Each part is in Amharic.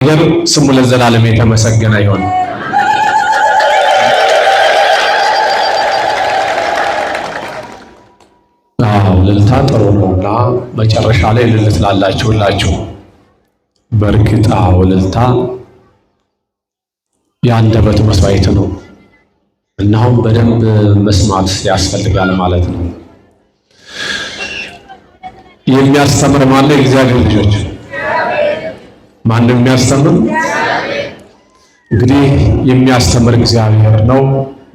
ነገር ስሙ ለዘላለም የተመሰገነ ይሁን። እልልታ ጥሩ ነውና መጨረሻ ላይ እልል ትላላችሁላችሁ። በእርግጥ እልልታ የአንደበት መስዋዕት ነው እና አሁን በደንብ መስማት ያስፈልጋል ማለት ነው። የሚያስተምር ማነው? የእግዚአብሔር ልጆች ማንም የሚያስተምር እንግዲህ የሚያስተምር እግዚአብሔር ነው።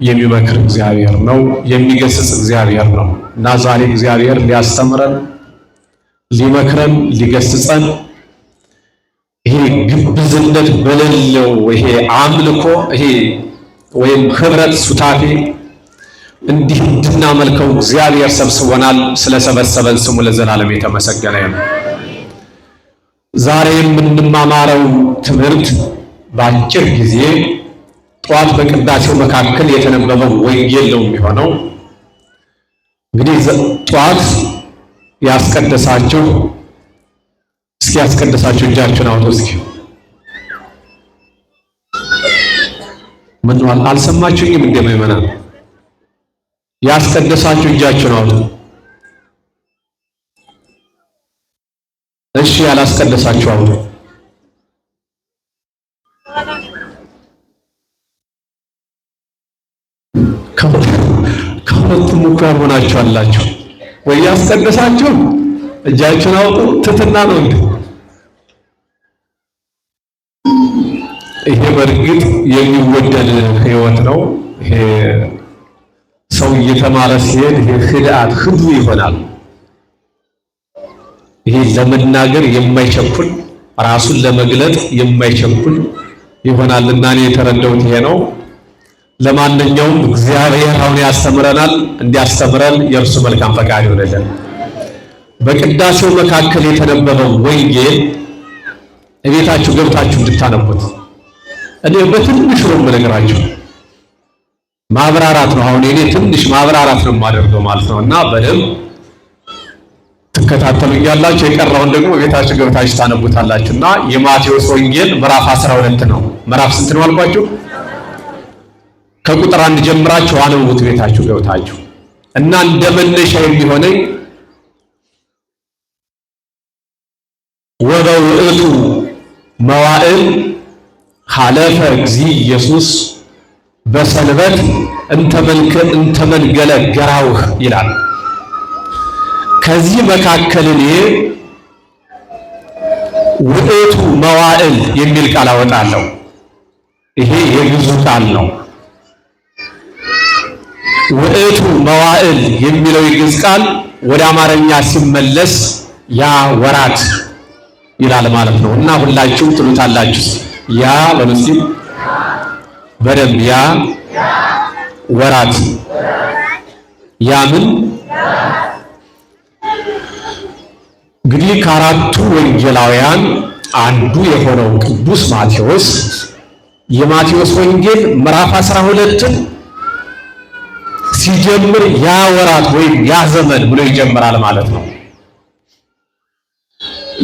የሚመክር እግዚአብሔር ነው። የሚገስጽ እግዚአብሔር ነው እና ዛሬ እግዚአብሔር ሊያስተምረን፣ ሊመክረን፣ ሊገስጸን ይሄ ግብዝነት በሌለው ይሄ አምልኮ ይሄ ወይም ህብረት ሱታፌ እንዲህ እንድናመልከው እግዚአብሔር ሰብስቦናል። ስለሰበሰበን ስሙ ለዘላለም የተመሰገነ ይሁን። ዛሬ የምንማማረው ትምህርት በአጭር ጊዜ ጠዋት በቅዳሴው መካከል የተነበበው ወንጌል ነው የሚሆነው። እንግዲህ ጠዋት ያስቀደሳችሁ እስኪ ያስቀደሳችሁ እጃችሁን አውጡ። እስኪ ምን ነው አልሰማችሁኝም? እንደማይመና ያስቀደሳችሁ እጃችሁን አውጡ። እሺ ያላስቀደሳችሁ አውጡ። ከሁለቱም እኮ ያልሆናችሁ አላችሁ ወይ? ያስቀደሳችሁ እጃችሁን አውጡ። ትትና ነው እንዴ? ይሄ በእርግጥ የሚወደድ ህይወት ነው። ይሄ ሰው እየተማረ ሲሄድ ይሄ ህድአት ህዱ ይሆናል። ይሄ ለመናገር የማይቸኩል ራሱን ለመግለጥ የማይቸኩል ይሆናልና እኔ የተረዳሁት ይሄ ነው። ለማንኛውም እግዚአብሔር አሁን ያስተምረናል። እንዲያስተምረን የእርሱ መልካም ፈቃድ ይሆንልን። በቅዳሴው መካከል የተነበበው ወንጌል እቤታችሁ ገብታችሁ እንድታነቡት እኔ በትንሹ ነው የምነግራችሁ። ማብራራት ነው። አሁን እኔ ትንሽ ማብራራት ነው የማደርገው ማለት ነው እና በደንብ ትከታተሉኛላችሁ። የቀረውን ደግሞ ቤታችሁ ገብታችሁ ታነቡታላችሁና የማቴዎስ ወንጌል ምዕራፍ 12 ነው። ምዕራፍ ስንት ነው አልኳችሁ? ከቁጥር 1 ጀምራችሁ አነቡት ቤታችሁ ገብታችሁ እና እንደ መነሻ የሚሆነኝ ወበውእቱ መዋዕል ሐለፈ እግዚእ ኢየሱስ በሰንበት እንተመንገለ ገራውህ ይላል። ከዚህ መካከል እኔ ውእቱ መዋዕል የሚል ቃል አወጣለሁ። ይሄ የግዙ ቃል ነው። ውእቱ መዋዕል የሚለው የግዕዝ ቃል ወደ አማርኛ ሲመለስ ያ ወራት ይላል ማለት ነው እና ሁላችሁም ትሉታላችሁ። ያ በምስቲ በደንብ ያ ወራት ያ ምን እንግዲህ ከአራቱ ወንጌላውያን አንዱ የሆነው ቅዱስ ማቴዎስ የማቴዎስ ወንጌል ምዕራፍ 12ን ሲጀምር ያ ወራት ወይም ያ ዘመን ብሎ ይጀምራል ማለት ነው።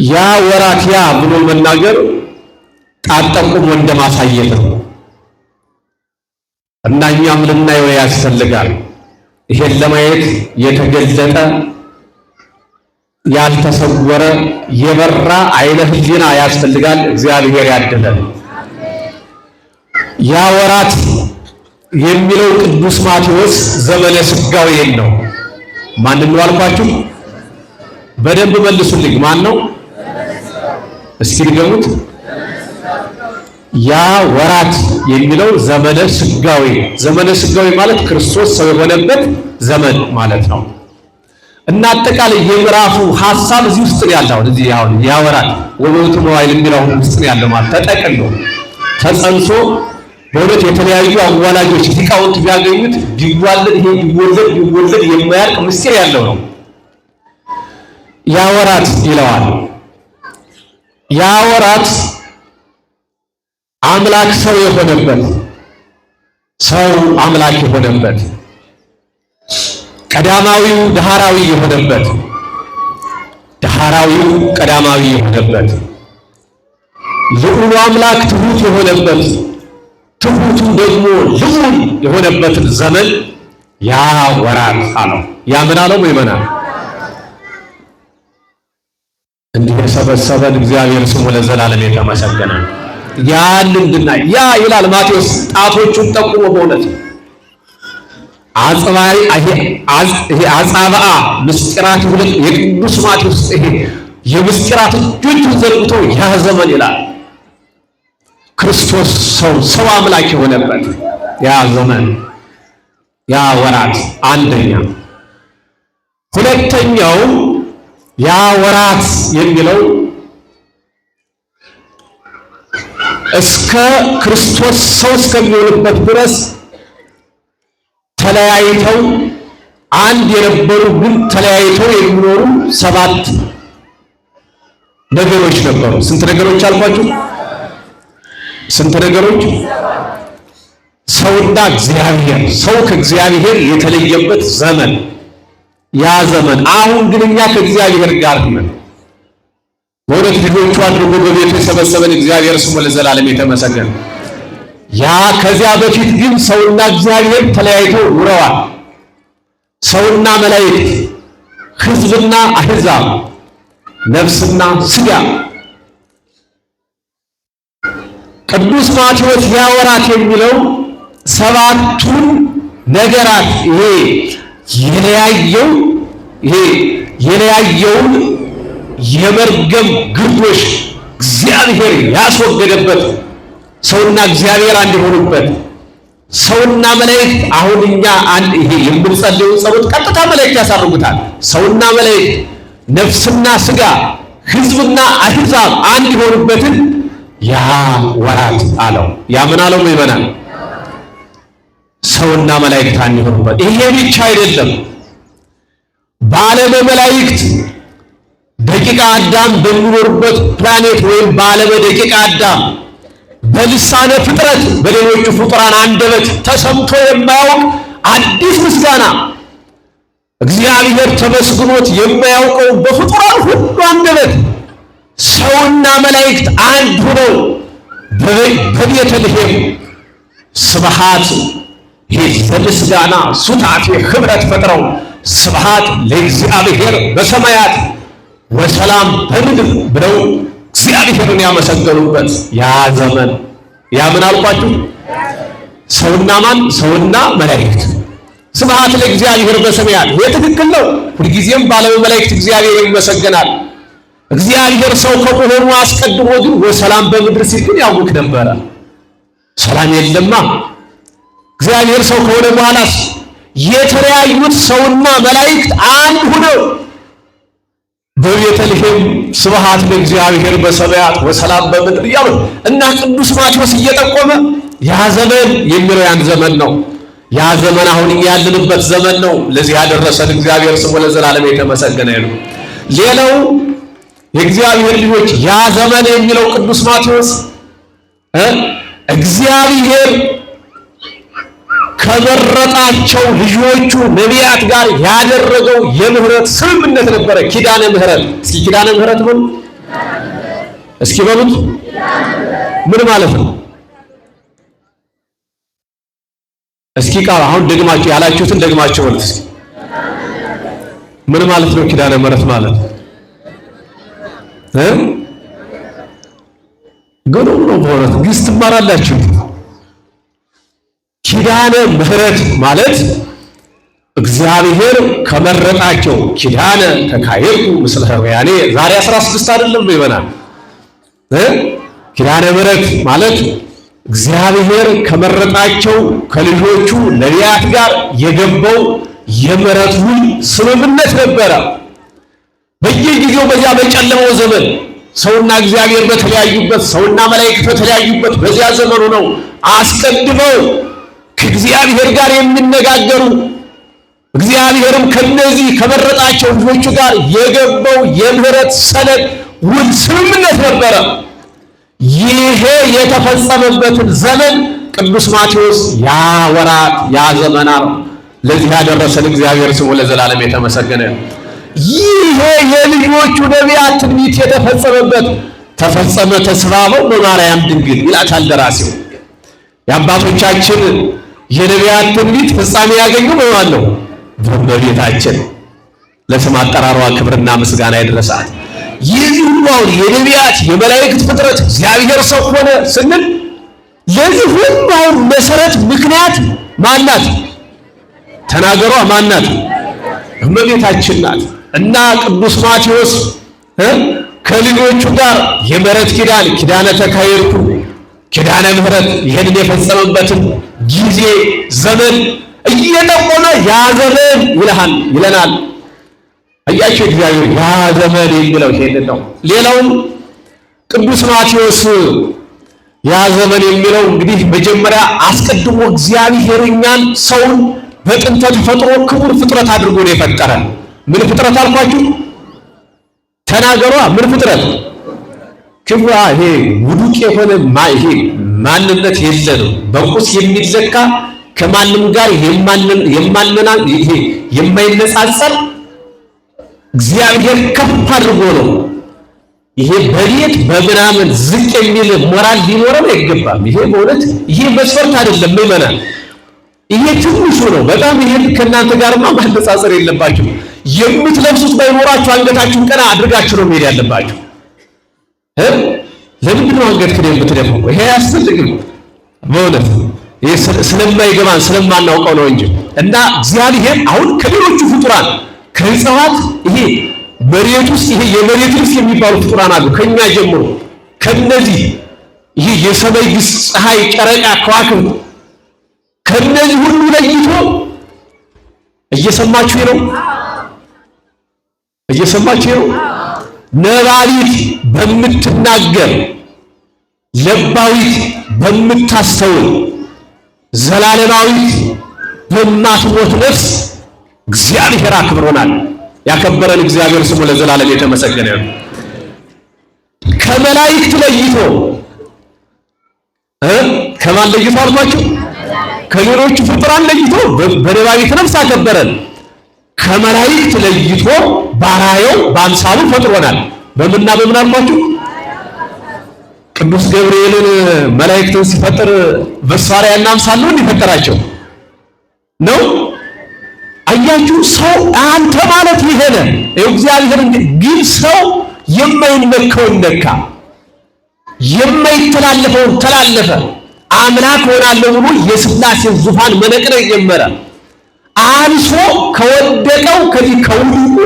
ያ ወራት ያ ብሎ መናገር ጣጠቁም እንደማሳየት ነው እና እኛም ልናየው ያስፈልጋል። ይሄን ለማየት የተገለጠ ያልተሰወረ የበራ አይነ ህሊና ያስፈልጋል። እግዚአብሔር ያድለን። ያ ወራት የሚለው ቅዱስ ማቴዎስ ዘመነ ስጋዌን ነው። ማን ነው አልኳችሁ? በደንብ መልሱልኝ። ማን ነው? እስኪ ንገሩት። ያ ወራት የሚለው ዘመነ ስጋዌ። ዘመነ ስጋዌ ማለት ክርስቶስ ሰው የሆነበት ዘመን ማለት ነው እና አጠቃላይ የምዕራፉ ሐሳብ እዚህ ውስጥ ነው ያለው። እዚህ አሁን ያ ወራት ወበውእቱ መዋዕል የሚለው ውስጥ ነው ያለው ማለት ተጠቅሎ ተጸንሶ በእውነት የተለያዩ አዋላጆች ሊቃውንት ቢያገኙት ቢዋለድ ይሄ ቢወለድ የማያልቅ ምስጢር ያለው ነው። ያ ወራት ይለዋል። ያ ወራት አምላክ ሰው የሆነበት ሰው አምላክ የሆነበት ቀዳማዊው ዳህራዊ የሆነበት ዳህራዊው ቀዳማዊ የሆነበት ልዑሉ አምላክ ትሁት የሆነበት ትሁቱ ደግሞ ልዑል የሆነበትን ዘመን ያ ወራት አለው። ያ ምን አለው? ይመናል እንዲህ የሰበሰበን እግዚአብሔር ስሙ ለዘላለም የተመሰገነ። ያ ልንድና ያ ይላል ማቴዎስ ጣቶቹን ጠቁሞ በእውነት አጽባሪ ይሄ አጻብአ ምስጢራት ሁለት የቅዱስ ማቴዎስ ይሄ የምስጢራት እጆቹን ዘርግቶ ያ ዘመን ይላል ክርስቶስ ሰው አምላክ የሆነበት ያ ዘመን ያ ወራት አንደኛ። ሁለተኛው ያ ወራት የሚለው እስከ ክርስቶስ ሰው እስከሚሆንበት ድረስ ተለያይተው አንድ የነበሩ ግን ተለያይተው የሚኖሩ 7 ነገሮች ነበሩ። ስንት ነገሮች አልኳችሁ? ስንት ነገሮች? ሰውና እግዚአብሔር፣ ሰው ከእግዚአብሔር የተለየበት ዘመን ያ ዘመን። አሁን ግን እኛ ከእግዚአብሔር ጋር ነን። በእውነት ልጆቹ አድርጎ በቤቱ የሰበሰበን እግዚአብሔር ስሙ ለዘላለም የተመሰገነ። ያ ከዚያ በፊት ግን ሰውና እግዚአብሔር ተለያይተው ኑረዋል። ሰውና መላእክት፣ ሕዝብና አሕዛብ፣ ነፍስና ሥጋ። ቅዱስ ማቴዎስ ያ ወራት የሚለው 7ቱን ነገራት የለያየውን የመርገም ግርዶሽ እግዚአብሔር ያስወገደበት ሰውና እግዚአብሔር አንድ የሆኑበት ሰውና መላእክት። አሁን እኛ አንድ ይሄ የምንጸልየው ጸሎት ቀጥታ መላእክት ያሳርጉታል። ሰውና መላእክት፣ ነፍስና ሥጋ፣ ሕዝብና አሕዛብ አንድ የሆኑበትን ያ ወራት አለው። ያ ምን አለው? ይመናል ሰውና መላእክት አንድ የሆኑበት። ይሄ ብቻ አይደለም። በዓለመ መላእክት ደቂቀ አዳም በሚኖርበት ፕላኔት ወይም በዓለመ ደቂቀ አዳም በልሳነ ፍጥረት በሌሎቹ ፍጡራን አንደበት ተሰምቶ የማያውቅ አዲስ ምስጋና እግዚአብሔር ተመስግኖት የማያውቀው በፍጡራን ሁሉ አንደበት ሰውና መላእክት አንድ ሆነው በቤተልሔም ስብሐት ለምስጋና ሱታፌ ኅብረት ፈጥረው ስብሐት ለእግዚአብሔር በሰማያት ወሰላም በምድር ብለው እግዚአብሔርን ያመሰገኑበት ያ ዘመን ያ ምን አልኳችሁ? ሰውና ማን? ሰውና መላእክት። ስብሐት ለእግዚአብሔር በሰማያት ትክክል ነው። ሁልጊዜም ባለመ መላእክት እግዚአብሔር ይመሰገናል። እግዚአብሔር ሰው ከመሆኑ አስቀድሞ ግን ወሰላም በምድር ሲል ግን ያውክ ነበረ። ሰላም የለማ። እግዚአብሔር ሰው ከሆነ በኋላስ የተለያዩት ሰውና መላእክት አንድ ሆነው በቤተልሔም ስብሐት ለእግዚአብሔር በሰማያት ወሰላም በምድር እያሉ እና ቅዱስ ማቴዎስ እየጠቆመ ያ ዘመን የሚለው ያን ዘመን ነው። ያ ዘመን አሁን ያለንበት ዘመን ነው። ለዚህ ያደረሰን እግዚአብሔር ስሙ ለዘላለም የተመሰገነ ነው። ሌላው የእግዚአብሔር ልጆች ያ ዘመን የሚለው ቅዱስ ማቴዎስ እግዚአብሔር ከመረጣቸው ልጆቹ ነቢያት ጋር ያደረገው የምህረት ስምምነት ነበረ። ኪዳነ ምህረት። እስኪ ኪዳነ ምህረት በሉ እስኪ በሉት። ምን ማለት ነው? እስኪ ቃል አሁን ደግማችሁ ያላችሁትን ደግማችሁ በሉት እስኪ። ምን ማለት ነው ኪዳነ ምህረት ማለት? ግሩም ነው በእውነት ግስ ትማራላችሁ። ኪዳነ ምህረት ማለት እግዚአብሔር ከመረጣቸው ኪዳነ ተካሄድኩ ምስለ ኅሩያኔ ዛሬ 16 አይደለም ይበናል። ኪዳነ ምህረት ማለት እግዚአብሔር ከመረጣቸው ከልጆቹ ነቢያት ጋር የገባው የምህረት ውል ስምምነት ነበረ። በየጊዜው በዚያ በጨለመው ዘመን ሰውና እግዚአብሔር በተለያዩበት፣ ሰውና መላእክት በተለያዩበት በዚያ ዘመኑ ነው አስቀድመው ከእግዚአብሔር ጋር የሚነጋገሩ እግዚአብሔርም ከነዚህ ከመረጣቸው ልጆቹ ጋር የገባው የምህረት ሰነድ ውል ስምምነት ነበረ። ይሄ የተፈጸመበትን ዘመን ቅዱስ ማቴዎስ ያ ወራት ያ ዘመናት ለዚህ ያደረሰን እግዚአብሔር ስሙ ለዘላለም የተመሰገነ። ይሄ የልጆቹ ነቢያት ትንቢት የተፈጸመበት ተፈጸመ ተስፋው በማርያም ድንግል ይላታል ደራሲው። የአባቶቻችን የነቢያት ትንቢት ፍጻሜ ያገኘው በማን ነው? በእመቤታችን። ለስም አጠራሯ ክብርና ምስጋና ይድረሳት። የዚህ ሁሉ አሁን የነቢያት የመላእክት ፍጥረት እግዚአብሔር ሰው ሆነ ስንል ለዚህ ሁሉ አሁን መሰረት ምክንያት ማናት? ተናገሯ ማናት? እመቤታችን ናት። እና ቅዱስ ማቴዎስ ከልጆቹ ጋር የምሕረት ኪዳን ኪዳነ ተካሄድኩ ኪዳነ ምሕረት ይሄንን የፈጸመበትን ጊዜ ዘመን እየጠቆመ ያ ዘመን ይለናል። አያችሁ እግዚአብሔር ያ ዘመን የሚለው ይሄንን ነው። ሌላውም ቅዱስ ማቴዎስ ያ ዘመን የሚለው እንግዲህ መጀመሪያ አስቀድሞ እግዚአብሔር እኛን ሰውን በጥንተ ተፈጥሮ ክቡር ፍጥረት አድርጎ ነው የፈጠረ። ምን ፍጥረት አልኳችሁ? ተናገሯ። ምን ፍጥረት? ክቡር። ይሄ ውዱቅ የሆነ ይሄ ማንነት የለንም። በቁስ የሚለካ ከማንም ጋር የማይነጻጸር እግዚአብሔር ከፍ አድርጎ ነው። ይሄ በሌት በምናምን ዝቅ የሚል ሞራል ሊኖረው አይገባም። ይሄ በእውነት ይሄ መስፈርት አይደለም ምዕመናን። ይሄ ትንሹ ነው በጣም። ይሄን ከእናንተ ጋርማ ማነጻጸር የለባችሁ። የምትለብሱት ባይኖራችሁ አንገታችሁን ቀና አድርጋችሁ ነው መሄድ ያለባችሁ። ለምንድን ነው አንገት ክደ የምትደፉ? ይሄ አያስፈልግም በእውነት። ይሄ ስለማይገባን ስለማናውቀው ነው እንጂ። እና እግዚአብሔር አሁን ከሌሎቹ ፍጡራን ከእጽዋት ይሄ መሬት ውስጥ ይሄ የመሬት ልብስ የሚባሉ ፍጡራን አሉ ከኛ ጀምሮ። ከነዚህ ይሄ የሰማይ ግስ ፀሐይ፣ ጨረቃ፣ ከዋክብት ከነዚህ ሁሉ ለይቶ እየሰማችሁ ነው። ነባቢት በምትናገር ለባዊት በምታስተውል ዘላለማዊት በማትሞት ነፍስ እግዚአብሔር አክብሮናል። ያከበረን እግዚአብሔር ስሙ ለዘላለም የተመሰገነ ነው። ከመላእክት ለይቶ ከማን ለይቶ አልኳችሁ? ከሌሎቹ ፍጡራን ለይቶ በነባቢት ነፍስ አከበረን። ከመላእክት ለይቶ ባራየው በአምሳሉ ፈጥሮናል። በምንና በምን አልኳችሁ? ቅዱስ ገብርኤልን መላእክትን ሲፈጥር በሳሪያና አምሳል ነው እንዲፈጠራቸው ነው። አያችሁ ሰው አንተ ማለት ይሄ ነው። እግዚአብሔር ግን ሰው የማይነካውን ነካ፣ የማይተላለፈውን ተላለፈ። አምላክ ሆናለሁ ብሎ የሥላሴን ዙፋን መነቅነቅ ጀመረ። አንሶ ከወደቀው ከዚህ ከውድቁ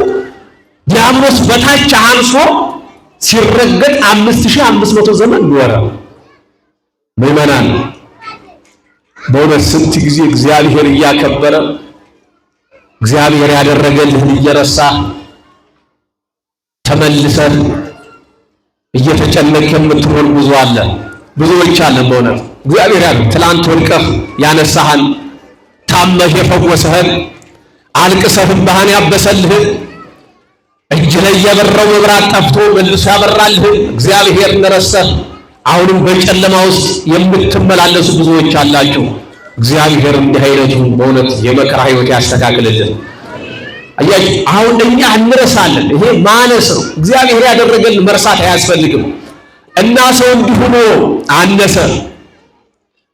ዲያብሎስ በታች አንሶ ሲረገጥ 5500 ዘመን ኖረ። ምዕመናን በእውነት ስንት ጊዜ እግዚአብሔር እያከበረ እግዚአብሔር ያደረገልህን እየረሳ ተመልሰን እየተጨነቀ የምትኖር ብዙ አለ፣ ብዙዎች አለን። በእውነት እግዚአብሔር ያለ ትላንት ወድቀህ ያነሳህን፣ ታመህ የፈወሰህን፣ አልቅሰህ እንባህን ያበሰልህን፣ እጅ ላይ የበራው መብራት ጠፍቶ መልሶ ያበራልህን እግዚአብሔርን ረስተህ አሁንም በጨለማ ውስጥ የምትመላለሱ ብዙዎች አላችሁ። እግዚአብሔር እንዲህ አይነቱን በእውነት የመከራ ሕይወት ያስተካክልልን። አያችሁ አሁን እኛ እንረሳለን። ይሄ ማነስ ነው። እግዚአብሔር ያደረገልን መርሳት አያስፈልግም። እና ሰው እንዲሁ ሆኖ አነሰ።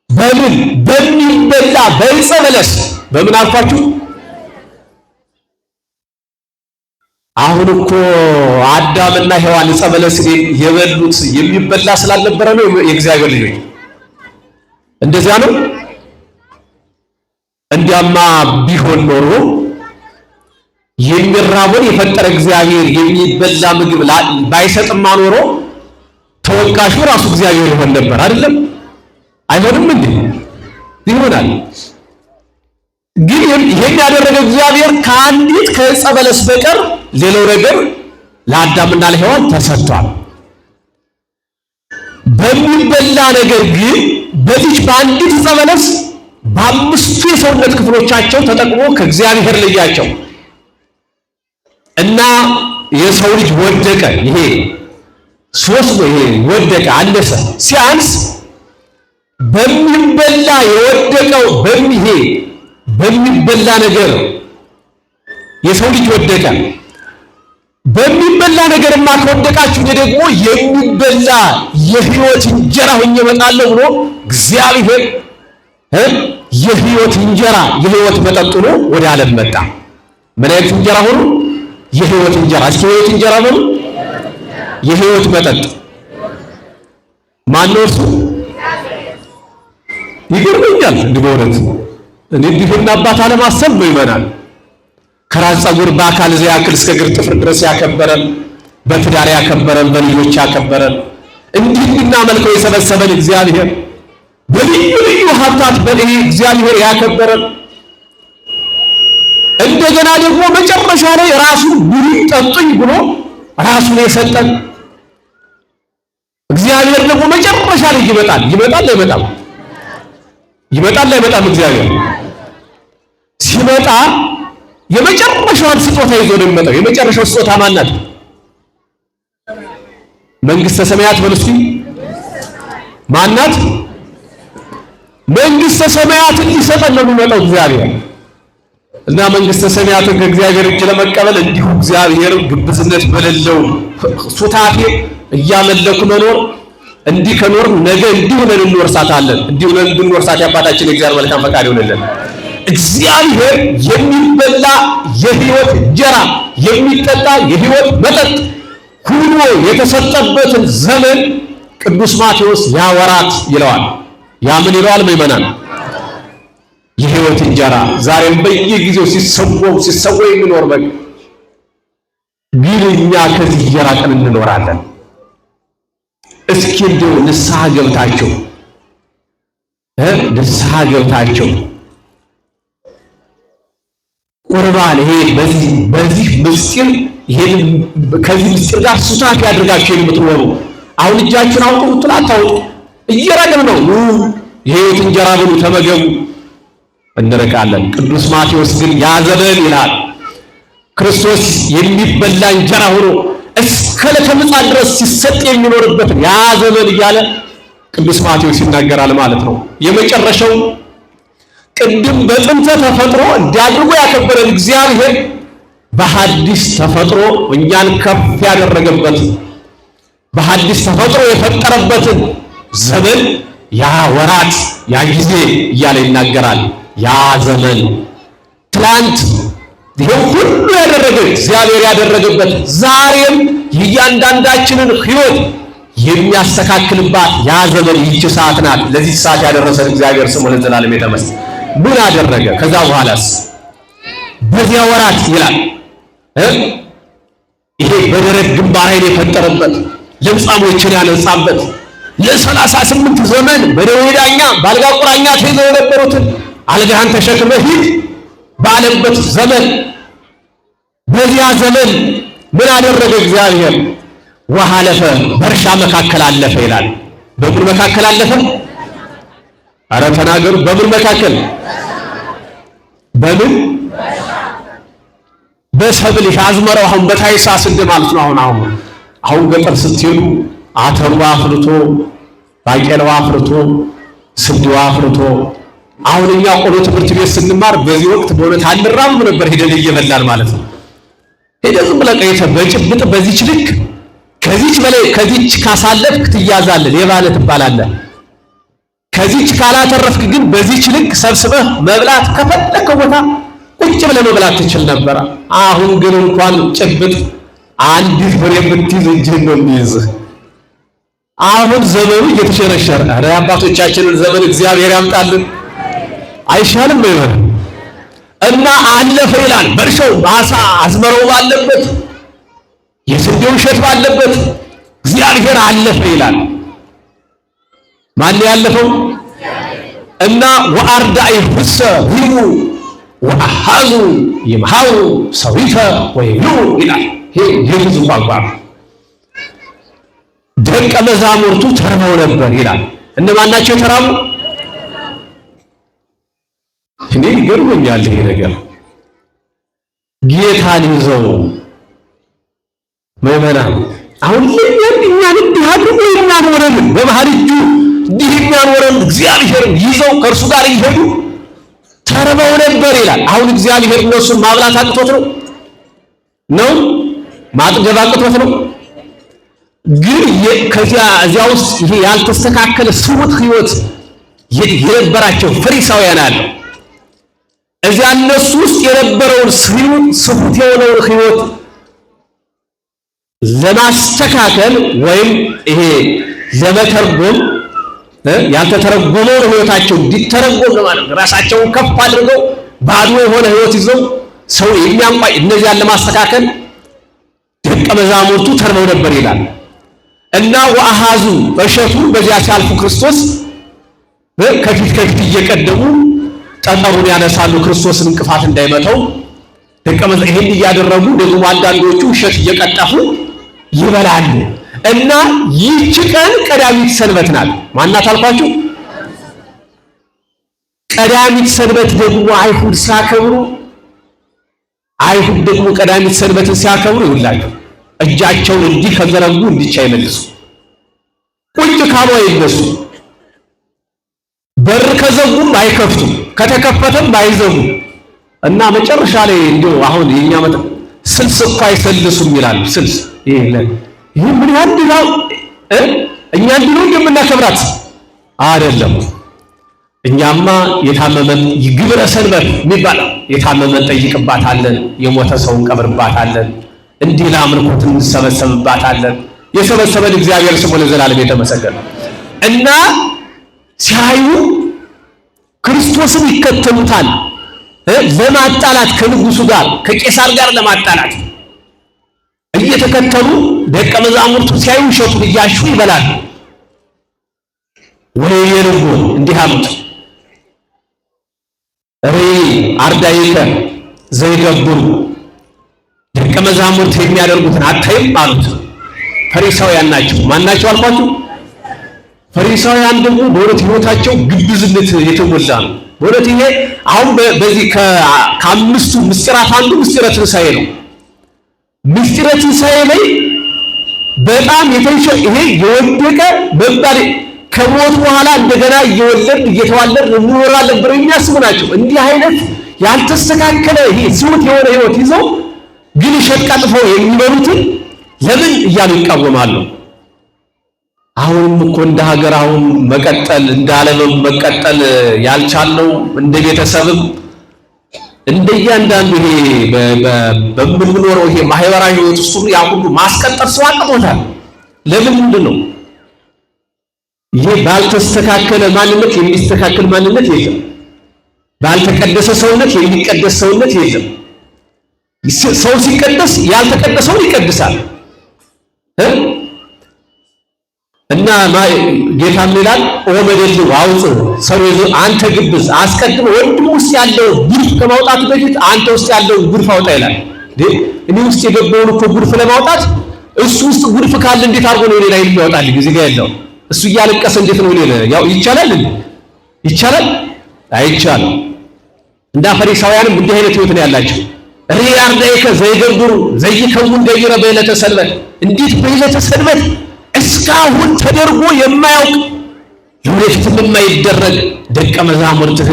በምን በሚበላ በዕፀ በለስ በምን አልኳችሁ? አሁን እኮ አዳምና ሔዋን ዕፀ በለስ የበሉት የሚበላ ስላልነበረ ነው የእግዚአብሔር ልጆች። እንደዚያ ነው። እንዲያማ ቢሆን ኖሮ የሚራቡን የፈጠረ እግዚአብሔር የሚበላ ምግብ ባይሰጥማ ኖሮ ተወቃሹ ራሱ እግዚአብሔር ይሆን ነበር አይደለም? አይሆንም እንዴ? ይሆናል። ግን ይሄን ያደረገ እግዚአብሔር ከአንዲት ከዕፀ በለስ በቀር ሌላው ነገር ለአዳምና ለሔዋን ተሰጥቷል። በሚበላ ነገር ግን በዚች በአንዲት ዕፀ በለስ በአምስቱ የሰውነት ክፍሎቻቸው ተጠቅሞ ከእግዚአብሔር ለያቸው እና የሰው ልጅ ወደቀ። ይሄ ሶስት ነው። ይሄ ወደቀ አነሰ። ሲያንስ በሚበላ የወደቀው በሚበላ ነገር የሰው ልጅ ወደቀ። በሚበላ ነገርማ ከወደቃችሁ ደግሞ የሚበላ የሕይወት እንጀራ ሆኜ እመጣለሁ ብሎ እግዚአብሔር የሕይወት እንጀራ የሕይወት መጠጥ ሆኖ ወደ ዓለም መጣ። ምን አይነት እንጀራ ሆኖ? የሕይወት እንጀራ። እስኪ የሕይወት እንጀራ ነው፣ የሕይወት መጠጥ ማን ነው እሱ? ይገርመኛል እንዲህ በእውነት እኔ እንዲሁና አባት አለማሰብ ነው ይመናል። ከራስ ፀጉር በአካል ዘ ያክል እስከ እግር ጥፍር ድረስ ያከበረን፣ በትዳር ያከበረን፣ በልጆች ያከበረን፣ እንዲህ እንድናመልከው የሰበሰበን እግዚአብሔር በልዩ ልዩ ሀብታት በልዩ እግዚአብሔር ያከበረን፣ እንደገና ደግሞ መጨረሻ ላይ ራሱን ብሉኝ ጠጡኝ ብሎ ራሱን የሰጠን እግዚአብሔር ደግሞ መጨረሻ ላይ ይመጣል። አይመጣም? እግዚአብሔር ሲመጣ የመጨረሻውን ስጦታ ይዞ ነው የሚመጣው። የመጨረሻው ስጦታ ማን ናት? መንግስተ ሰማያት በሉ እስኪ። ማን ናት? መንግስተ ሰማያትን ሊሰጠን ነው የሚመጣው እግዚአብሔር። እና መንግስተ ሰማያትን ከእግዚአብሔር እጅ ለመቀበል እንዲሁ እግዚአብሔር ግብዝነት በሌለው ሱታፌ እያመለኩ መኖር፣ እንዲህ ከኖር ነገ እንዲሁ ነን እንወርሳታለን። እንዲሁ ነን እንድንወርሳት የአባታችን የእግዚአብሔር መልካም ፈቃድ ይሆንልን። እግዚአብሔር የሚበላ የሕይወት እንጀራ የሚጠጣ የሕይወት መጠጥ ሁሉ የተሰጠበትን ዘመን ቅዱስ ማቴዎስ ያወራት ይለዋል። ያ ምን ይለዋል ምእመናን? የሕይወት እንጀራ ዛሬም በየጊዜው ሲሰወው የሚኖር በግ ግን እኛ ከዚህ እየራቅን እንኖራለን። እስኪ እንደው ንስሐ ገብታቸው ቁርባን ይሄ በዚህ ምስጢር ይሄን ከዚህ ምስጢር ጋር ሱታፊ ያድርጋችሁ የምትኖሩ አሁን እጃችሁን አውጡ ብትሉ አታውጡ። እየራቅን ነው። የሕይወት እንጀራ ብሉ ተመገቡ እንርቃለን። ቅዱስ ማቴዎስ ግን ያ ዘመን ይላል ክርስቶስ የሚበላ እንጀራ ሆኖ እስከ ዕለተ ምጽአት ድረስ ሲሰጥ የሚኖርበት ያ ዘመን እያለ ቅዱስ ማቴዎስ ይናገራል ማለት ነው። የመጨረሻው ቅድም በጥንተ ተፈጥሮ እንዲያድርጎ ያከበረን እግዚአብሔር በሐዲስ ተፈጥሮ እኛን ከፍ ያደረገበት በሐዲስ ተፈጥሮ የፈጠረበትን ዘመን ያ ወራት ያ ጊዜ እያለ ይናገራል። ያ ዘመን ትላንት ይሄው ሁሉ ያደረገ እግዚአብሔር ያደረገበት ዛሬም የእያንዳንዳችንን ሕይወት የሚያስተካክልባት ያ ዘመን ይህች ሰዓት ናት። ለዚህ ሰዓት ያደረሰን እግዚአብሔር ስሙ ለዘላለም የተመስገን። ምን አደረገ? ከዛ በኋላስ በዚያ ወራት ይላል ይሄ በደረት ግንባር ኃይል የፈጠረበት ለምጻሞችን ያነጻበት ለ38 ዘመን በደዌ ዳኛ በአልጋ ቁራኛ ተይዘው የነበሩትን አልጋህን ተሸክመህ ሂድ ባለበት ዘመን በዚያ ዘመን ምን አደረገ እግዚአብሔር? ውሃ አለፈ፣ በእርሻ መካከል አለፈ ይላል። በምን መካከል አለፈ? አረ ተናገሩ። በምን መካከል? በምን? በሰብል አዝመራው አሁን በታኅሳስ ማለት ነው። አሁን ገጠር ስትሄዱ አተሩ አፍርቶ ባቄላው አፍርቶ ስንዴው አፍርቶ አሁን እኛ ቆሎ ትምህርት ቤት ስንማር በዚህ ወቅት በእውነት አንራም ነበር። ሄደን እየበላን ማለት ነው። ሄደን ዝም ብለህ ቀይተህ በጭብጥ በዚች ልክ ከዚች በላይ ከዚች ካሳለፍክ ትያዛለህ፣ ሌባ ነህ ትባላለህ። ከዚች ካላተረፍክ ግን በዚች ልክ ሰብስበህ መብላት ከፈለከው ቦታ ቁጭ ብለህ መብላት ትችል ነበር። አሁን ግን እንኳን ጭብጥ አንዲት ፍሬ ብትይዝ እጅህን ነው የሚይዝህ። አሁን ዘመኑ እየተሸረሸረ ኧረ አባቶቻችንን ዘመን እግዚአብሔር ያምጣልን። አይሻልም ይሆን? እና አለፈ ይላል። በእርሻው ማሳ አዝመራው ባለበት የስንዴው እሸት ባለበት እግዚአብሔር አለፈ ይላል። ማን ያለፈው? እና ወአርዳኢ ፍሰ ሂሙ ወአሃዙ ይምሃው ሰዊፈ ወይኑ ይላል። ይሄ የግዕዝ ቋንቋ ደቀ መዛሙርቱ ተርበው ነበር ይላል። እነማን ናቸው የተራቡ? እኔ ይገርመኛል ይሄ ነገር። ጌታን ይዘው ምዕመናን አሁን እኛን እንዲህ አድርጎ የሚያኖረን በባህር እጁ እንዲህ የሚያኖረን እግዚአብሔርን ይዘው ከእርሱ ጋር እየሄዱ ተርበው ነበር ይላል። አሁን እግዚአብሔር እነሱን ማብላት አቅቶት ነው? ማጥገብ አቅቶት ነው። ግን እዚያ ውስጥ ይሄ ያልተስተካከለ ስውት ህይወት የነበራቸው ፈሪሳውያን አሉ። እዚያ እነሱ ውስጥ የነበረውን ስውት የሆነውን ህይወት ለማስተካከል ወይም ይሄ ለመተርጎም ያልተተረጎመውን ህይወታቸው እንዲተረጎም ለማድረግ ራሳቸውን ከፍ አድርገው ባዶ የሆነ ህይወት ይዘው ሰው የሚያንቋይ እነዚያን ለማስተካከል ደቀ መዛሙርቱ ተርበው ነበር ይላል እና ወአሃዙ እሸቱ በዚያ ሲያልፉ ክርስቶስ ከፊት እየቀደሙ ጠጠሩን ያነሳሉ ክርስቶስን እንቅፋት እንዳይመታው። ይሄን እያደረጉ ደግሞ አንዳንዶቹ እሸት እየቀጠፉ ይበላሉ እና ይህች ቀን ቀዳሚት ሰንበት ናት። ማናት አልኳችሁ? ቀዳሚት ሰንበት ደግሞ አይሁድ ሲያከብሩ ደግሞ ቀዳሚት ሰንበትን ሲያከብሩ ይውላሉ እጃቸውን እንዲህ ከዘረጉ እንዲቻ ይመልሱ፣ ቁጭ ካሉ አይነሱ፣ በር ከዘጉም አይከፍቱም፣ ከተከፈተም አይዘጉ እና መጨረሻ ላይ እንደው አሁን የኛ ስልስ እኮ አይሰልሱም ይላሉ። ስልስ ይሄ ምን ያህል ነው? እኛ እንዲሁ እንደምናከብራት አይደለም። እኛማ የታመመን ግብረ ሰንበት የሚባለው የታመመን ጠይቅባታለን፣ የሞተ ሰው እንቀብርባታለን፣ እንዲህ ለአምልኮት እንሰበሰብባታለን። የሰበሰበን እግዚአብሔር ስሙ ለዘላለም የተመሰገነ እና ሲያዩ ክርስቶስን ይከተሉታል ለማጣላት ከንጉሱ ጋር ከቄሳር ጋር ለማጣላት እየተከተሉ ደቀ መዛሙርቱ ሲያዩ እሸቱን እያሹ ይበላሉ። ወይየርጎ እንዲህ አሉት አርዳኢከ ዘይገብሩ ደቀ መዛሙርት የሚያደርጉትን አታይም አሉት። ፈሪሳውያን ናቸው። ማን ናቸው አልኳችሁ? ፈሪሳውያን ደግሞ በእውነት ህይወታቸው ግብዝነት የተሞላ ነው። በእውነት ይሄ አሁን በዚህ ከአምስቱ ምስጢራት አንዱ ምስጢረ ትንሣኤ ነው። ምስጢረ ትንሣኤ ላይ በጣም ይሄ የወደቀ መባል ከሞት በኋላ እንደገና እየተዋለድ እንኖራለን ብለው የሚያስቡ ናቸው። እንዲህ አይነት ያልተስተካከለ ይሄ ስውት የሆነ ህይወት ይዘው ግን እሸት ቀጥፈው የሚበሉትን ለምን እያሉ ይቃወማሉ። አሁንም እኮ እንደ ሀገር አሁን መቀጠል እንዳለንም መቀጠል ያልቻለው እንደ ቤተሰብም እንደ እያንዳንዱ ይሄ በምንኖረው ይሄ ማህበራዊ ህይወት ውስጥ ያ ሁሉ ማስቀጠል ሰው አቅቶታል። ለምን ምንድን ነው ይሄ ባልተስተካከለ ማንነት የሚስተካከል ማንነት የለም። ባልተቀደሰ ሰውነት የሚቀደስ ሰውነት የለም። ሰው ሲቀደስ ያልተቀደሰውን ይቀድሳል እና ጌታም ይላል ኦመደል አውጽ ሰው አንተ ግብዝ አስቀድሞ ወንድም ውስጥ ያለው ጉድፍ ከማውጣት በፊት አንተ ውስጥ ያለው ጉድፍ አውጣ ይላል። እኔ ውስጥ የገባውን እኮ ጉድፍ ለማውጣት እሱ ውስጥ ጉድፍ ካለ እንዴት አድርጎ ነው ሌላ ይወጣል? ጊዜ ጋር ያለው እሱ እያለቀሰ እንዴት ነው ሌላ ያው ይቻላል? ይቻላል? አይቻልም። እንዳ ፈሪሳውያንም እንዲህ አይነት ህይወት ነው ያላቸው። ሪያርዳይከ ዘይገብሩ ዘይከውን ገይረ በዕለተ ሰንበት እንዴት በዕለተ ሰንበት እስካሁን ተደርጎ የማያውቅ ለወደፊትም የማይደረግ ደቀ መዛሙርትህ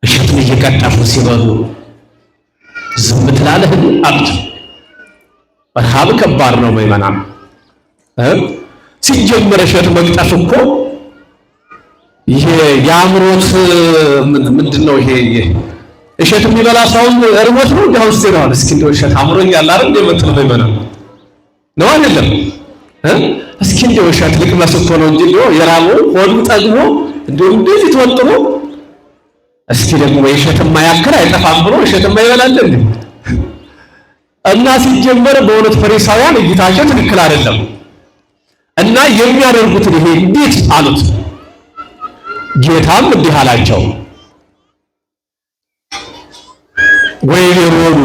እሸቱን እየቀጠፉ ሲበሉ ዝም ትላለህ አሉት። ረሃብ ከባድ ነው ምእመናን። ሲጀመር እሸት መቅጠፍ እኮ ይሄ የአእምሮት ምንድን ነው? ይሄ እሸት የሚበላ ሰው እርሞት ነው እንዲያው ሲራው እስኪ እንደው እሸት አምሮኛል አይደል እንደምትል ምእመናን ነው አይደለም? እስኪ እንደው እሸት ልቅመስ እኮ ነው እንጂ እንደው የራበው ሆዱ ጠግቦ እንደው እንደዚህ ተወጥሮ እስኪ ደግሞ እሸት የማያክል አይጠፋም ብሎ እሸት የማይበላል እንዴ? እና ሲጀመር በእውነት ፈሪሳውያን እይታቸው ትክክል አይደለም። እና የሚያደርጉትን ይሄ እንዴት አሉት። ጌታም እንዲህ አላቸው ወይቤሮሙ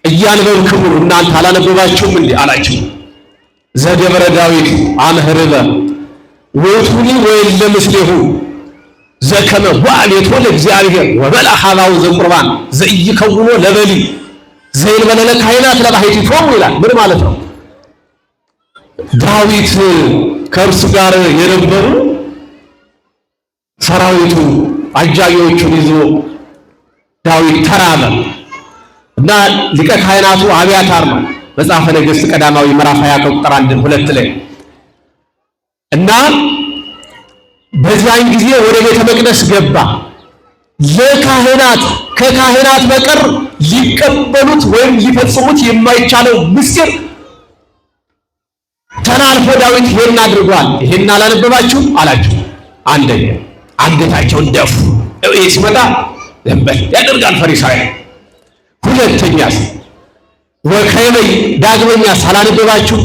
እያነበብክሙ እናንተ አላነበባችሁም እንዴ አላቸው። ዘገብረ ዳዊት አምህርበ ወቱኒ ወይለ ምስሌሁ ዘከመ ወአሌቶ ለእግዚአብሔር ወበልዐ ኀባው ዘቁርባን ዘኢይከውኖ ለበሊ ዘይልበለለ ካህናት ለባሕቲቶሙ ይላል። ምን ማለት ነው? ዳዊት ከእርሱ ጋር የነበሩ ሰራዊቱ አጃቢዎቹን ይዞ ዳዊት ተራበ እና ሊቀ ካህናቱ አብያታር ነው መጽሐፈ ነገሥት ቀዳማዊ ምዕራፍ 20 ቁጥር 1-2 ላይ እና በዚያን ጊዜ ወደ ቤተ መቅደስ ገባ። ለካህናት ከካህናት በቀር ሊቀበሉት ወይም ሊፈጽሙት የማይቻለው ምስጢር ተላልፎ ዳዊት ይሄን አድርጓል። ይሄን አላነበባችሁም አላችሁ። አንደኛ አንገታቸውን ደፉ። ይሄ ሲመጣ ዘንበል ያደርጋል ፈሪሳውያን። ሁለተኛስ ወከይበይ ዳግመኛ ሳላነበባችሁ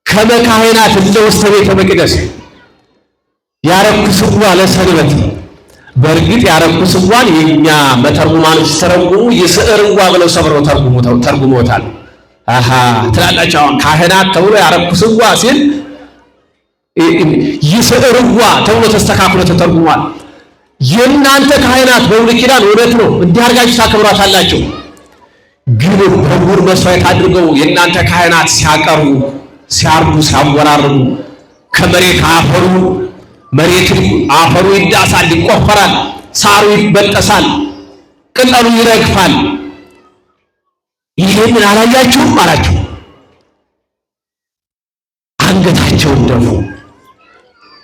ከመካህናት ለውስተ ቤተ መቅደስ ያረኩስዋ ለሰንበት። በእርግጥ ያረኩስዋን የኛ መተርጉማኖች ተረጉሙ ይስዕርዋ ብለው ሰብረው ተርጉሞታል። አሃ ትላላችሁ። አሁን ካህናት ተብሎ ያረኩስዋ ሲል ይስዕርዋ ተብሎ ተስተካክሎ ተተርጉሟል። የእናንተ ካህናት በብሉይ ኪዳን እውነት ነው እንዲህ አድርጋችሁ ታከብሯታላችሁ። ግን በጉር መስዋዕት አድርገው የእናንተ ካህናት ሲያቀርቡ ሲያርዱ ሲያወራርዱ ከመሬት አፈሩ ይዳሳል፣ ይቆፈራል፣ ሳሩ ይበጠሳል፣ ቅጠሉ ይረግፋል። ይሄንን አላያችሁም አላችሁ። አንገታቸውን ደፉ።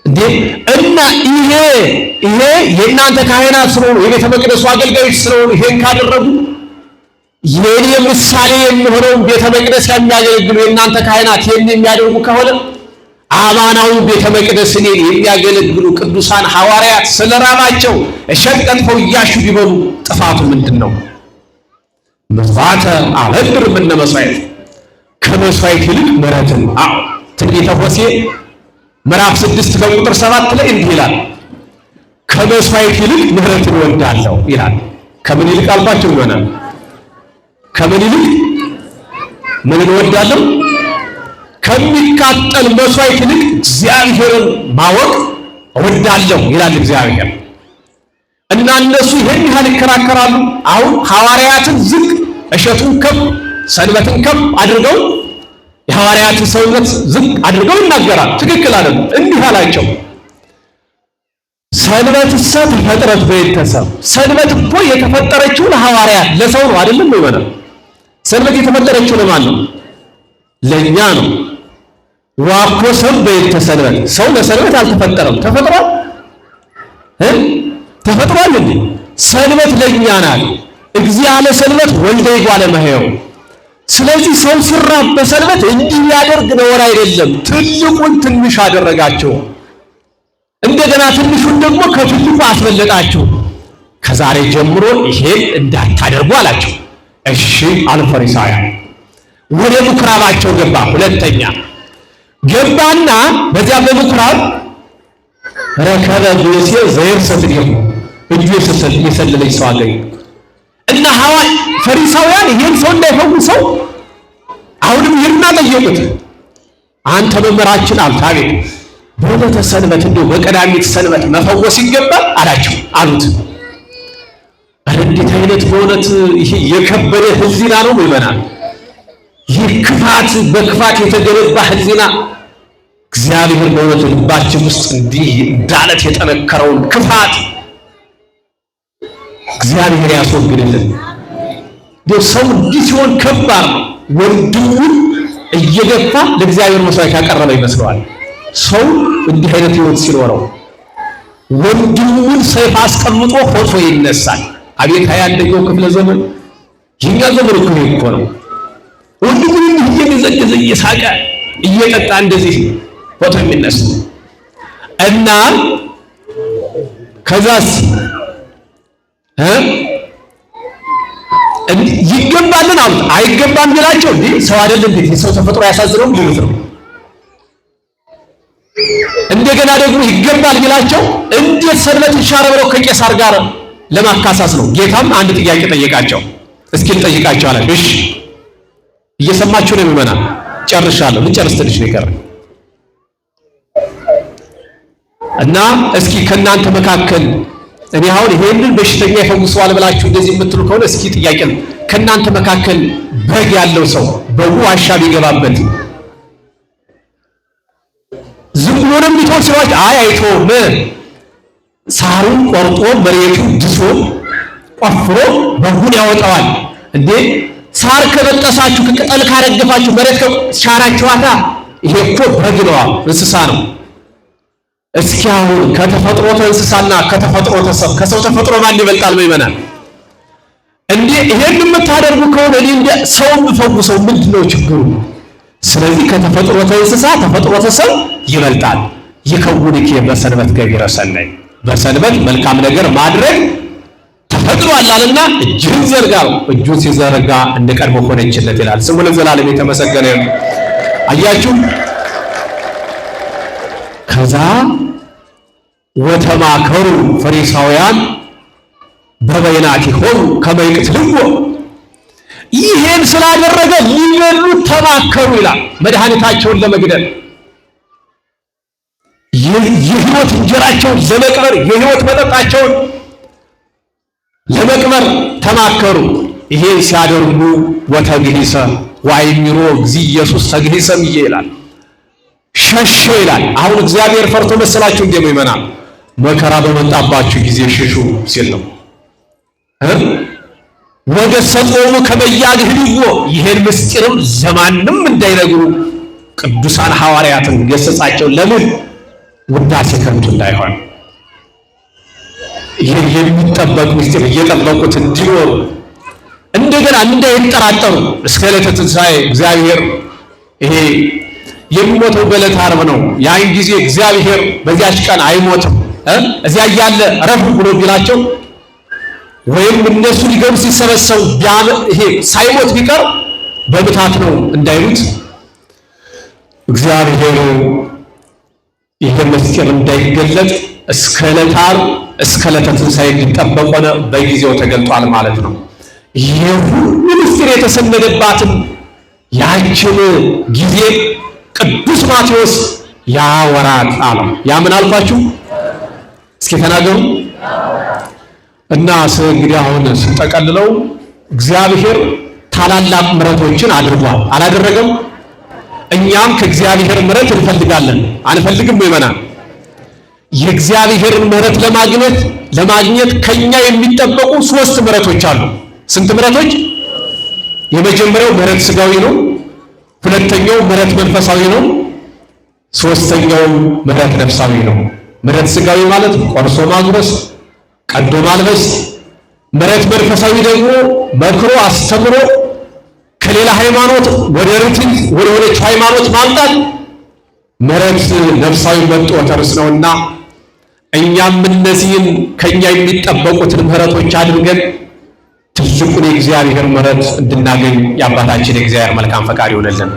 እንዴ እና ይሄ የእናንተ ካህናት ስለሆኑ የቤተ መቅደሱ አገልጋዮች ስለሆኑ ይሄን ካደረጉ የኔ ምሳሌ የሚሆነው ቤተ መቅደስ የሚያገለግሉ የእናንተ ካህናት ይሄን የሚያደርጉ ከሆነ አማናዊ ቤተ መቅደስን የሚያገለግሉ ቅዱሳን ሐዋርያት ስለራባቸው እሸት ቀጥፈው እያሹ ቢበሉ ጥፋቱ ምንድነው? መስዋዕተ አበድር ምነ መስዋዕት ከመስዋዕት ይልቅ ምሕረትን። ትንቢተ ሆሴዕ ምዕራፍ 6 ከቁጥር 7 ላይ እንዲህ ይላል፣ ከመስዋዕት ይልቅ ምሕረትን እወዳለሁ ይላል። ከምን ይልቅ አልኳቸው ይሆናል? ከምን ይልቅ ምን እወዳለሁ? ከሚቃጠል መስዋዕት ይልቅ እግዚአብሔርን ማወቅ እወዳለሁ ይላል እግዚአብሔር። እና እነሱ ይሄን ያህል ይከራከራሉ። አሁን ሐዋርያትን ዝቅ እሸቱን ከፍ ሰንበትን ከፍ አድርገው የሐዋርያትን ሰውነት ዝቅ አድርገው ይናገራል። ትክክል አይደለም። እንዲህ አላቸው፣ ሰንበትሰ ተፈጥረት በቤተሰብ ሰንበት እኮ የተፈጠረችው ለሐዋርያት ለሰው ነው አይደለም ይሆናል። ሰንበት የተፈጠረችው ለማን ነው? ለኛ ነው። ዋኮ ሰብ በቤተሰብ ሰው ለሰንበት አልተፈጠረም። ተፈጥሯል ተፈጥሯል እንዴ? ሰንበት ለኛ ናት። እግዚአብሔር ሰንበት ወልደ ይጓለ መሄው። ስለዚህ ሰው ሲራብ በሰንበት እንዲህ ያደርግ ነውር አይደለም። ትልቁን ትንሽ አደረጋቸው፣ እንደገና ትንሹን ደግሞ ከትልቁ አስበለጣቸው። ከዛሬ ጀምሮ ይሄን እንዳታደርጉ አላቸው። እሺ አሉ ፈሪሳውያን። ወደ ምኩራባቸው ገባ። ሁለተኛ ገባና በዚያ በምኩራብ ረከበ ብእሴ ዘይርሰት ዲሁ እጁ የሰለለች ሰው አገኘ እና ፈሪሳውያን ይሄን ሰው እንዳይፈውሰው አሁንም ይርና ጠየቁት። አንተ መምህራችን አልታቤት በዕለተ ሰንበት እንደው በቀዳሚት ሰንበት መፈወስ ይገባል አሉት። እንዴት አይነት በእውነት ይሄ የከበረ ሕሊና ነው ይመናል። ይህ ክፋት በክፋት የተገነባ ሕሊና እግዚአብሔር በእውነት ልባችን ውስጥ እንዲህ እንዳለት የጠነከረውን ክፋት እግዚአብሔር ያስወግድልን። ሰው እንዲህ ሲሆን ከባድ ነው። ወንድሙን እየገፋ ለእግዚአብሔር መስዋዕት ያቀረበ ይመስለዋል። ሰው እንዲህ አይነት ሕይወት ሲኖረው ወንድሙን ሰይፍ አስቀምጦ ፎቶ ይነሳል። አቤት 21ኛው ክፍለ ዘመን የኛ ዘመን እኮ ነው። ወንድሙን እንዲህ እየገዘገዘ እየሳቀ እየጠጣ እንደዚህ ፎቶ የሚነሳ እና ከዛስ ይገባልን አሉት። አይገባም ቢላቸው እንዴ ሰው አይደል እንዴ ሰው ተፈጥሮ ያሳዝነው ቢሉት ነው። እንደገና ደግሞ ይገባል ቢላቸው እንዴት ሰንበት ይሻረ ብለው ከቄሳር ጋር ለማካሳስ ነው። ጌታም አንድ ጥያቄ ጠየቃቸው። እስኪ ልጠይቃቸው አለ። እሺ እየሰማችሁ ነው የሚመና ጨርሻለሁ። ልጨርስ ትንሽ ነው የቀረኝ እና እስኪ ከእናንተ መካከል እኔ አሁን ይሄንን በሽተኛ ይፈውሰዋል ብላችሁ እንደዚህ የምትሉ ከሆነ እስኪ ጥያቄ ነው። ከእናንተ መካከል በግ ያለው ሰው በጉ ዋሻ ቢገባበት ዝም ብሎ ነው የሚተው ሲሏች አይተውም። ሳሩን ቆርጦ መሬቱን ድሶ ቆፍሮ በጉን ያወጣዋል። እንዴ ሳር ከበጠሳችሁ ከቅጠል ካረገፋችሁ መሬት ከሻራችኋታ ይሄ እኮ በግ ነው እንስሳ ነው። እስኪ አሁን ከተፈጥሮተ እንስሳና ከተፈጥሮተ ሰው ከሰው ተፈጥሮ ማን ይበልጣል? ምእመናን እንዴ ይሄን የምታደርጉ ከሆነ እኔ እንደ ሰው የምፈውሰው ምንድነው ችግሩ? ስለዚህ ከተፈጥሮተ እንስሳ ተፈጥሮተ ሰው ይበልጣል። ይከውንክ በሰንበት ገቢረ ሰናይ በሰንበት መልካም ነገር ማድረግ ተፈጥሯል አለና እጅን ዘርጋው እጁን ሲዘረጋ እንደ ቀድሞ ሆነችለት ይላል። ስሙ ለዘላለም የተመሰገነ ይሁን። አያችሁ ከዛ ወተማከሩ ፈሪሳውያን በበይናቲሆሙ ከመ ይቅትልዎ ይሄን ስላደረገ ሊገሉት ተማከሩ ይላል። መድኃኒታቸውን ለመግደል የሕይወት እንጀራቸውን ለመቅበር የሕይወት መጠጣቸውን ለመቅበር ተማከሩ። ይሄን ሲያደርጉ ወተግሂሰ ወአይሚሮ እግዚእ ኢየሱስ ተግሂሰም ይላል ሸሸ ይላል። አሁን እግዚአብሔር ፈርቶ መሰላችሁ እንዴ ምእመናን? መከራ በመጣባችሁ ጊዜ ሽሹ ሲል ነው። ወገሰጾሙ ከመ ያግህልዎ ይሄን ምስጢርም ለማንም እንዳይነግሩ ቅዱሳን ሐዋርያትን ገሰጻቸው። ለምን? ውዳሴ ከንቱ እንዳይሆን ይሄን የሚጠበቅ ምስጢር እየጠበቁት እንዲኖሩ እንደገና እንዳይጠራጠሩ እስከ ዕለተ ትንሣኤ እግዚአብሔር ይሄ የሚሞተው በዕለተ ዓርብ ነው። ያን ጊዜ እግዚአብሔር በዚያች ቀን አይሞትም እዚያ እያለ ረፍ ብሎ ቢላቸው ወይም እነሱ ሊገቡ ሲሰበሰቡ ይሄ ሳይሞት ቢቀር በምታት ነው እንዳይሉት እግዚአብሔር ይሄ ምስጢር እንዳይገለጥ እስከ ዕለተ ዓርብ እስከ ዕለተ ትንሣኤ እንዲጠበቅ ሆነ። በጊዜው ተገልጧል ማለት ነው። ይሄ ሁሉ ምስጢር የተሰነደባትን ያችን ጊዜ ቅዱስ ማቴዎስ ያወራት አለ። ያ ምን አልኳችሁ? እስኪ ተናገሩ። እና እንግዲህ አሁን ስንጠቀልለው እግዚአብሔር ታላላቅ ምሕረቶችን አድርጓል። አላደረገም? እኛም ከእግዚአብሔር ምሕረት እንፈልጋለን። አንፈልግም? ምእመናን የእግዚአብሔርን ምሕረት ለማግኘት ከኛ የሚጠበቁ 3 ምሕረቶች አሉ። ስንት ምሕረቶች? የመጀመሪያው ምሕረት ሥጋዊ ነው። ሁለተኛው ምሕረት መንፈሳዊ ነው። ሶስተኛው ምሕረት ነፍሳዊ ነው። ምሕረት ሥጋዊ ማለት ቆርሶ ማጉረስ፣ ቀዶ ማልበስ። ምሕረት መንፈሳዊ ደግሞ መክሮ አስተምሮ ከሌላ ሃይማኖት ወደ ርትዕ ወደ ሆነች ሃይማኖት ማምጣት ምሕረት ነፍሳዊ መጦተርስ ነውና እኛም እነዚህን ከኛ የሚጠበቁትን ምሕረቶች አድርገን ትልቁን የእግዚአብሔር ምሕረት እንድናገኝ የአባታችን የእግዚአብሔር መልካም ፈቃድ ይሆንልን።